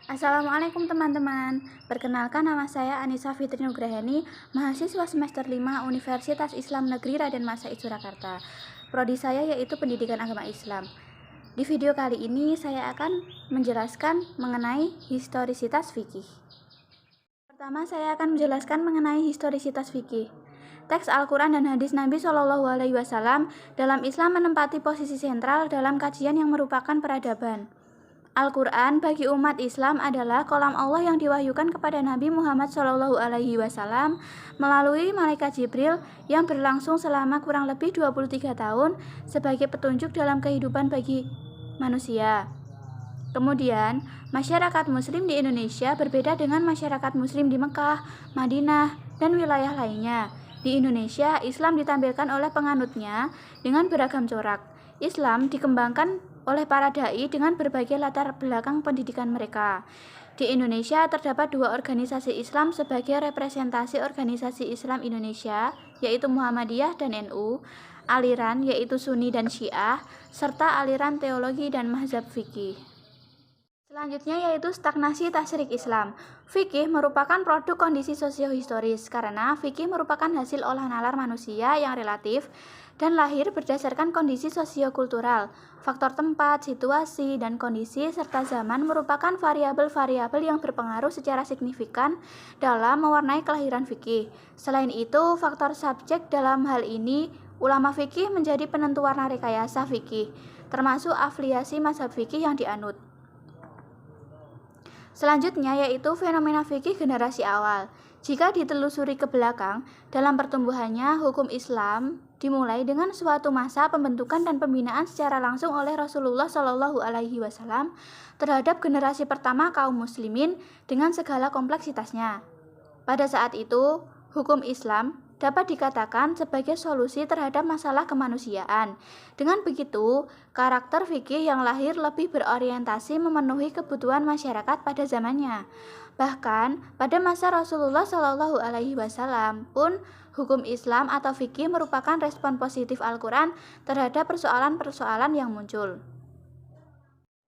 Assalamualaikum teman-teman. Perkenalkan, nama saya Anissa Fitri Nugraheni, mahasiswa semester 5 Universitas Islam Negeri Raden Massaid Surakarta. Prodi saya yaitu Pendidikan Agama Islam. Di video kali ini saya akan menjelaskan mengenai historisitas fikih. Pertama, saya akan menjelaskan mengenai historisitas fikih. Teks Al-Quran dan hadis Nabi Shallallahu Alaihi Wasallam dalam Islam menempati posisi sentral dalam kajian yang merupakan peradaban. Al-Quran bagi umat Islam adalah kalam Allah yang diwahyukan kepada Nabi Muhammad Shallallahu Alaihi Wasallam melalui malaikat Jibril yang berlangsung selama kurang lebih 23 tahun sebagai petunjuk dalam kehidupan bagi manusia. Kemudian, masyarakat Muslim di Indonesia berbeda dengan masyarakat Muslim di Mekah, Madinah, dan wilayah lainnya. Di Indonesia, Islam ditampilkan oleh penganutnya dengan beragam corak. Islam dikembangkan oleh para dai dengan berbagai latar belakang pendidikan mereka. Di Indonesia terdapat dua organisasi Islam sebagai representasi organisasi Islam Indonesia, yaitu Muhammadiyah dan NU, aliran yaitu Sunni dan Syiah, serta aliran teologi dan mazhab fikih. Selanjutnya yaitu stagnasi tasyrik Islam. Fikih merupakan produk kondisi sosiohistoris karena fikih merupakan hasil olah nalar manusia yang relatif dan lahir berdasarkan kondisi sosiokultural. Faktor tempat, situasi, dan kondisi serta zaman merupakan variabel-variabel yang berpengaruh secara signifikan dalam mewarnai kelahiran fikih. Selain itu, faktor subjek dalam hal ini ulama fikih menjadi penentu warna rekayasa fikih, termasuk afiliasi mazhab fikih yang dianut. Selanjutnya yaitu fenomena fikih generasi awal. Jika ditelusuri ke belakang, dalam pertumbuhannya hukum Islam dimulai dengan suatu masa pembentukan dan pembinaan secara langsung oleh Rasulullah Shallallahu Alaihi Wasallam terhadap generasi pertama kaum muslimin dengan segala kompleksitasnya. Pada saat itu, hukum Islam dapat dikatakan sebagai solusi terhadap masalah kemanusiaan. Dengan begitu, karakter fikih yang lahir lebih berorientasi memenuhi kebutuhan masyarakat pada zamannya. Bahkan, pada masa Rasulullah Shallallahu Alaihi Wasallam pun, hukum Islam atau fikih merupakan respon positif Al-Quran terhadap persoalan-persoalan yang muncul.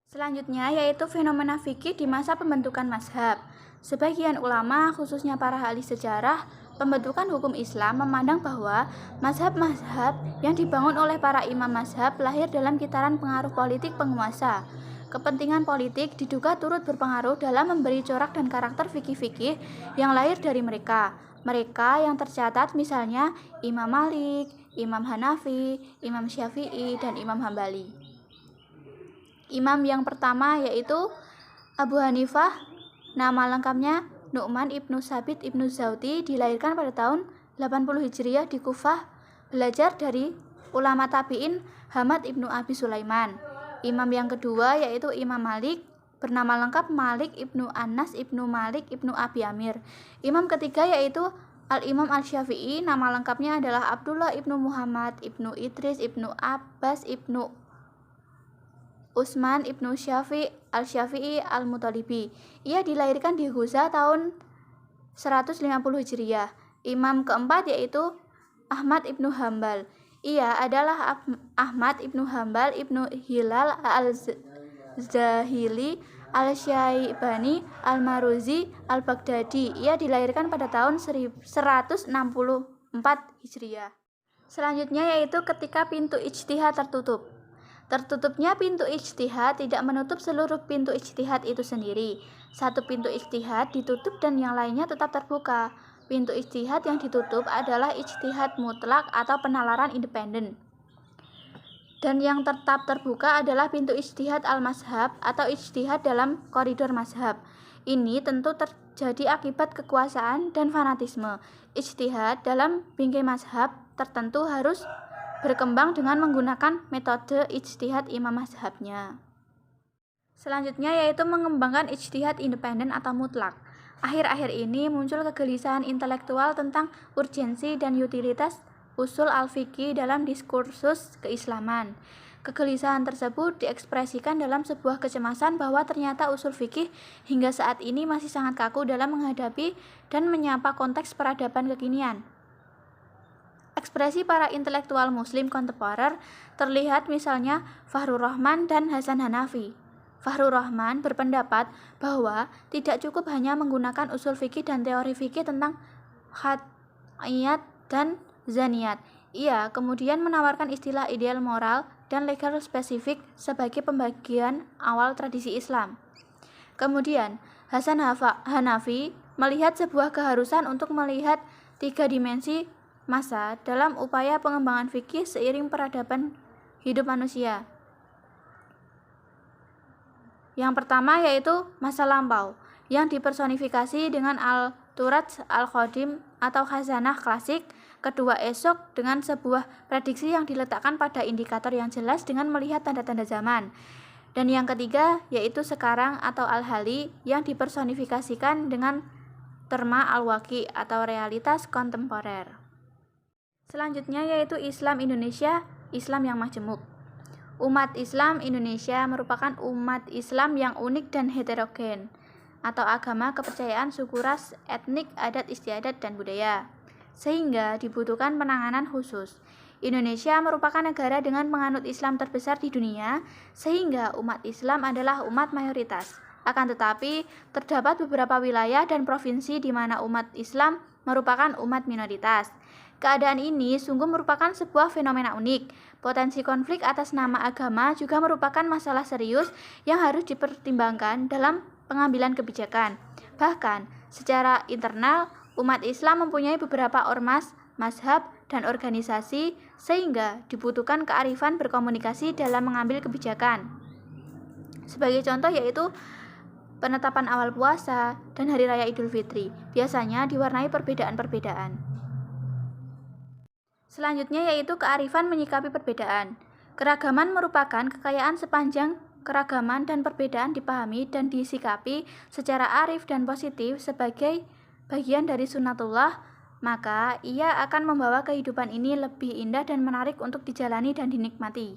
Selanjutnya yaitu fenomena fikih di masa pembentukan mazhab. Sebagian ulama, khususnya para ahli sejarah, pembentukan hukum Islam memandang bahwa mazhab-mazhab yang dibangun oleh para imam mazhab lahir dalam kitaran pengaruh politik penguasa. Kepentingan politik diduga turut berpengaruh dalam memberi corak dan karakter fikih-fikih yang lahir dari mereka. Mereka yang tercatat misalnya Imam Malik, Imam Hanafi, Imam Syafi'i, dan Imam Hambali. Imam yang pertama yaitu Abu Hanifah, nama lengkapnya Nu'man ibnu Sabit ibnu Zauti, dilahirkan pada tahun 80 Hijriah di Kufah, belajar dari ulama tabi'in Hamad ibnu Abi Sulaiman. Imam yang kedua yaitu Imam Malik, bernama lengkap Malik ibnu Anas ibnu Malik ibnu Abi Amir. Imam ketiga yaitu Al-Imam Al-Syafi'i, nama lengkapnya adalah Abdullah ibnu Muhammad ibnu Idris ibnu Abbas ibnu Utsman ibnu Syafi' Al-Syafi'i Al-Muttalibi. Ia dilahirkan di Ghuza tahun 150 Hijriah. Imam keempat yaitu Ahmad ibnu Hambal. Ia adalah Ahmad ibnu Hambal ibnu Hilal Al-Zahili Al-Syaibani Al-Maruzi Al-Baghdadi. Ia dilahirkan pada tahun 164 Hijriah. Selanjutnya yaitu ketika pintu ijtihad tertutup. Tertutupnya pintu ijtihad tidak menutup seluruh pintu ijtihad itu sendiri. Satu pintu ijtihad ditutup dan yang lainnya tetap terbuka. Pintu ijtihad yang ditutup adalah ijtihad mutlak atau penalaran independen. Dan yang tetap terbuka adalah pintu ijtihad al-mazhab atau ijtihad dalam koridor mazhab. Ini tentu terjadi akibat kekuasaan dan fanatisme. Ijtihad dalam bingkai mazhab tertentu harus berkembang dengan menggunakan metode ijtihad imam mazhabnya. Selanjutnya yaitu mengembangkan ijtihad independen atau mutlak. Akhir-akhir ini muncul kegelisahan intelektual tentang urgensi dan utilitas usul al-fiqih dalam diskursus keislaman. Kegelisahan tersebut diekspresikan dalam sebuah kecemasan bahwa ternyata usul fikih hingga saat ini masih sangat kaku dalam menghadapi dan menyapa konteks peradaban kekinian. Ekspresi para intelektual muslim kontemporer terlihat misalnya Fakhrur Rahman dan Hasan Hanafi. Fahrur Rahman berpendapat bahwa tidak cukup hanya menggunakan usul fikih dan teori fikih tentang khatiyat dan zaniyat. Ia kemudian menawarkan istilah ideal moral dan legal spesifik sebagai pembagian awal tradisi Islam. Kemudian, Hasan Hanafi melihat sebuah keharusan untuk melihat 3 dimensi masa dalam upaya pengembangan fikih seiring peradaban hidup manusia. Yang pertama yaitu masa lampau, yang dipersonifikasi dengan Al-Turaj Al-Qadim atau khazanah klasik. Kedua, esok dengan sebuah prediksi yang diletakkan pada indikator yang jelas dengan melihat tanda-tanda zaman. Dan yang ketiga yaitu sekarang atau Al-Hali yang dipersonifikasikan dengan terma Al-Waqi atau realitas kontemporer. Selanjutnya yaitu Islam Indonesia, Islam yang majemuk. Umat Islam Indonesia merupakan umat Islam yang unik dan heterogen, atau agama, kepercayaan, suku, ras, etnik, adat istiadat, dan budaya, sehingga dibutuhkan penanganan khusus. Indonesia merupakan negara dengan penganut Islam terbesar di dunia, sehingga umat Islam adalah umat mayoritas. Akan tetapi, terdapat beberapa wilayah dan provinsi di mana umat Islam merupakan umat minoritas. Keadaan ini sungguh merupakan sebuah fenomena unik. Potensi konflik atas nama agama juga merupakan masalah serius yang harus dipertimbangkan dalam pengambilan kebijakan. Bahkan, secara internal, umat Islam mempunyai beberapa ormas, mazhab, dan organisasi, sehingga dibutuhkan kearifan berkomunikasi dalam mengambil kebijakan. Sebagai contoh yaitu penetapan awal puasa dan Hari Raya Idul Fitri, biasanya diwarnai perbedaan-perbedaan. Selanjutnya yaitu kearifan menyikapi perbedaan. Keragaman merupakan kekayaan sepanjang keragaman dan perbedaan dipahami dan disikapi secara arif dan positif sebagai bagian dari sunnatullah, maka ia akan membawa kehidupan ini lebih indah dan menarik untuk dijalani dan dinikmati.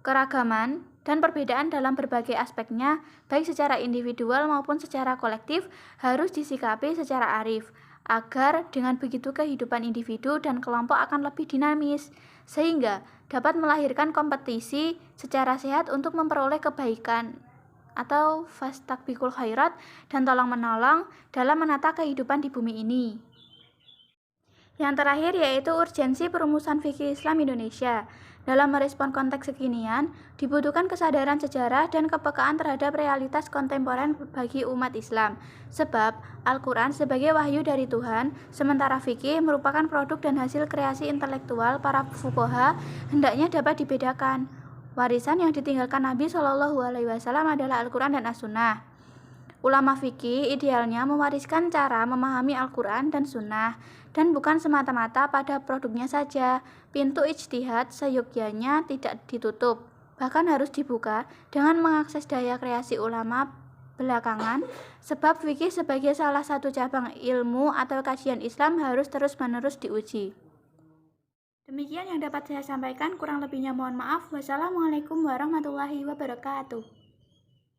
Keragaman dan perbedaan dalam berbagai aspeknya, baik secara individual maupun secara kolektif, harus disikapi secara arif, agar dengan begitu kehidupan individu dan kelompok akan lebih dinamis, sehingga dapat melahirkan kompetisi secara sehat untuk memperoleh kebaikan atau fastabiqul khairat dan tolong-menolong dalam menata kehidupan di bumi ini. Yang terakhir yaitu urgensi perumusan fikih Islam Indonesia. Dalam merespon konteks kekinian, dibutuhkan kesadaran sejarah dan kepekaan terhadap realitas kontemporer bagi umat Islam. Sebab Al-Quran sebagai wahyu dari Tuhan, sementara fikih merupakan produk dan hasil kreasi intelektual para fuqaha, hendaknya dapat dibedakan. Warisan yang ditinggalkan Nabi SAW adalah Al-Quran dan As-Sunnah. Ulama fikih idealnya mewariskan cara memahami Al-Quran dan Sunnah, dan bukan semata-mata pada produknya saja. Pintu ijtihad seyogyanya tidak ditutup, bahkan harus dibuka dengan mengakses daya kreasi ulama belakangan, sebab fikih sebagai salah satu cabang ilmu atau kajian Islam harus terus-menerus diuji. Demikian yang dapat saya sampaikan, kurang lebihnya mohon maaf. Wassalamualaikum warahmatullahi wabarakatuh.